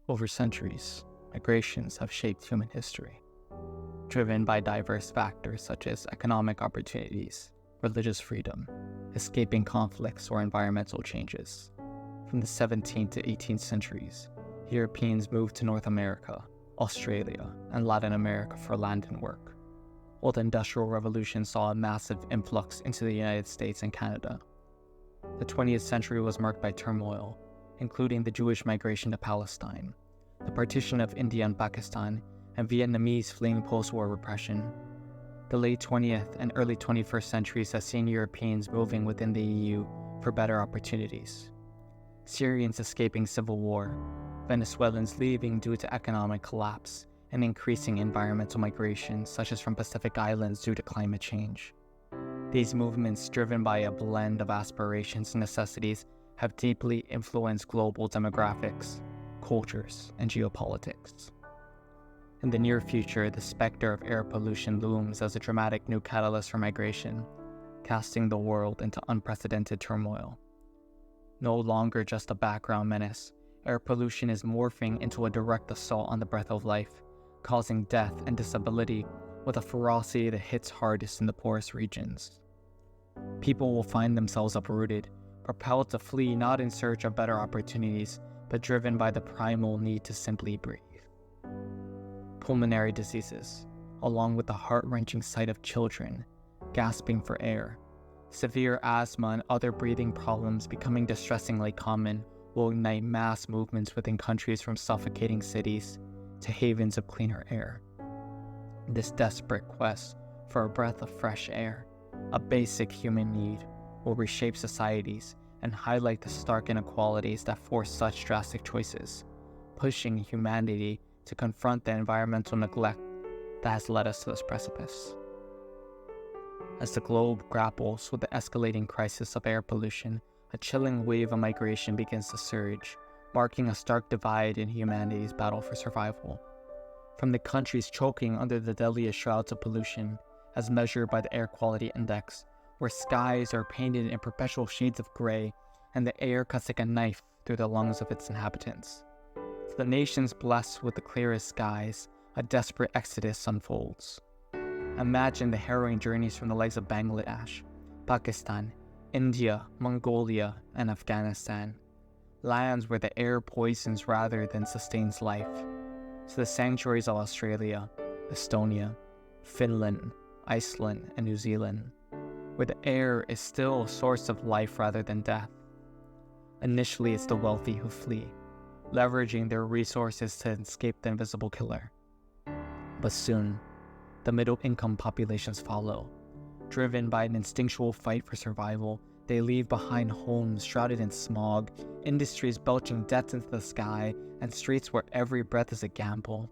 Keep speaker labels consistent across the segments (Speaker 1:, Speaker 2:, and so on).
Speaker 1: Over centuries, migrations have shaped human history, driven by diverse factors such as economic opportunities, religious freedom, escaping conflicts, or environmental changes. From the 17th to 18th centuries, Europeans moved to North America, Australia, and Latin America for land and work, while the Industrial Revolution saw a massive influx into the United States and Canada. The 20th century was marked by turmoil, including the Jewish migration to Palestine, the partition of India and Pakistan, and Vietnamese fleeing post-war repression. The late 20th and early 21st centuries has seen Europeans moving within the EU for better opportunities. Syrians escaping civil war, Venezuelans leaving due to economic collapse, and increasing environmental migration such as from Pacific Islands due to climate change. These movements, driven by a blend of aspirations and necessities, have deeply influenced global demographics, cultures, and geopolitics. In the near future, the specter of air pollution looms as a dramatic new catalyst for migration, casting the world into unprecedented turmoil. No longer just a background menace, air pollution is morphing into a direct assault on the breath of life, causing death and disability with a ferocity that hits hardest in the poorest regions. People will find themselves uprooted, propelled to flee not in search of better opportunities, but driven by the primal need to simply breathe. Pulmonary diseases, along with the heart-wrenching sight of children gasping for air, severe asthma and other breathing problems becoming distressingly common, will ignite mass movements within countries from suffocating cities to havens of cleaner air. This desperate quest for a breath of fresh air, a basic human need, will reshape societies and highlight the stark inequalities that force such drastic choices, pushing humanity to confront the environmental neglect that has led us to this precipice. As the globe grapples with the escalating crisis of air pollution, a chilling wave of migration begins to surge, marking a stark divide in humanity's battle for survival. From the countries choking under the deadliest shrouds of pollution, as measured by the Air Quality Index, where skies are painted in perpetual shades of gray and the air cuts like a knife through the lungs of its inhabitants, to the nations blessed with the clearest skies, a desperate exodus unfolds. Imagine the harrowing journeys from the likes of Bangladesh, Pakistan, India, Mongolia, and Afghanistan, lands where the air poisons rather than sustains life, to the sanctuaries of Australia, Estonia, Finland, Iceland, and New Zealand, where the air is still a source of life rather than death. Initially, it's the wealthy who flee, leveraging their resources to escape the invisible killer. But soon, the middle-income populations follow. Driven by an instinctual fight for survival, they leave behind homes shrouded in smog, industries belching death into the sky, and streets where every breath is a gamble.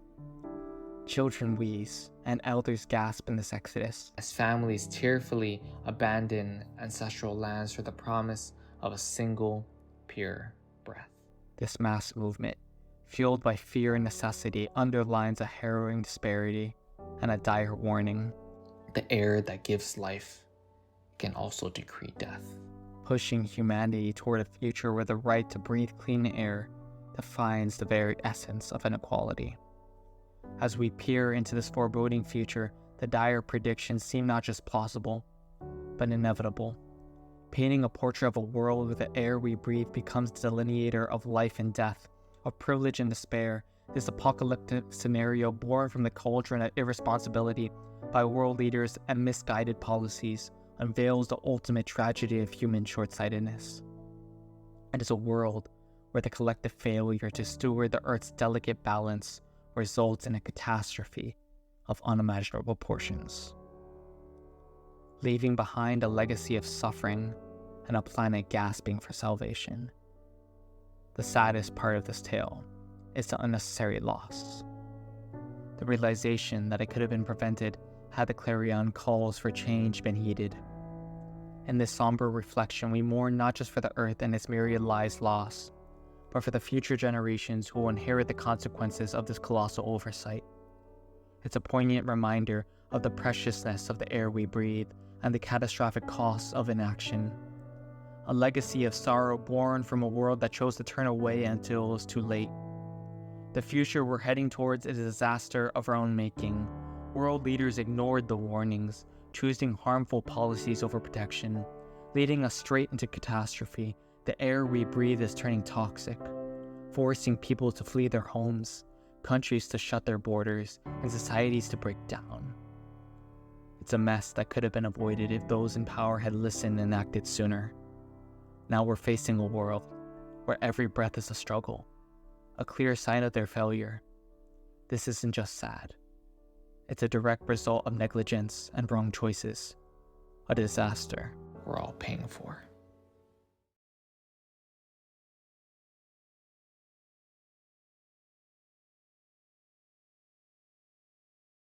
Speaker 1: Children wheeze, and elders gasp in this exodus, as families tearfully abandon ancestral lands for the promise of a single, pure breath. This mass movement, fueled by fear and necessity, underlines a harrowing disparity and a dire warning. The air that gives life can also decree death, pushing humanity toward a future where the right to breathe clean air defines the very essence of inequality. As we peer into this foreboding future, the dire predictions seem not just plausible, but inevitable. Painting a portrait of a world where the air we breathe becomes the delineator of life and death, of privilege and despair, this apocalyptic scenario born from the cauldron of irresponsibility by world leaders and misguided policies unveils the ultimate tragedy of human short-sightedness. It is a world where the collective failure to steward the Earth's delicate balance results in a catastrophe of unimaginable proportions, leaving behind a legacy of suffering and a planet gasping for salvation. The saddest part of this tale is the unnecessary loss. The realization that it could have been prevented had the clarion calls for change been heeded. In this somber reflection, we mourn not just for the Earth and its myriad lives lost, but for the future generations who will inherit the consequences of this colossal oversight. It's a poignant reminder of the preciousness of the air we breathe and the catastrophic costs of inaction. A legacy of sorrow born from a world that chose to turn away until it was too late. The future we're heading towards is a disaster of our own making. World leaders ignored the warnings, choosing harmful policies over protection, leading us straight into catastrophe. The air we breathe is turning toxic, forcing people to flee their homes, countries to shut their borders, and societies to break down. It's a mess that could have been avoided if those in power had listened and acted sooner. Now we're facing a world where every breath is a struggle, a clear sign of their failure. This isn't just sad. It's a direct result of negligence and wrong choices, a disaster we're all paying for.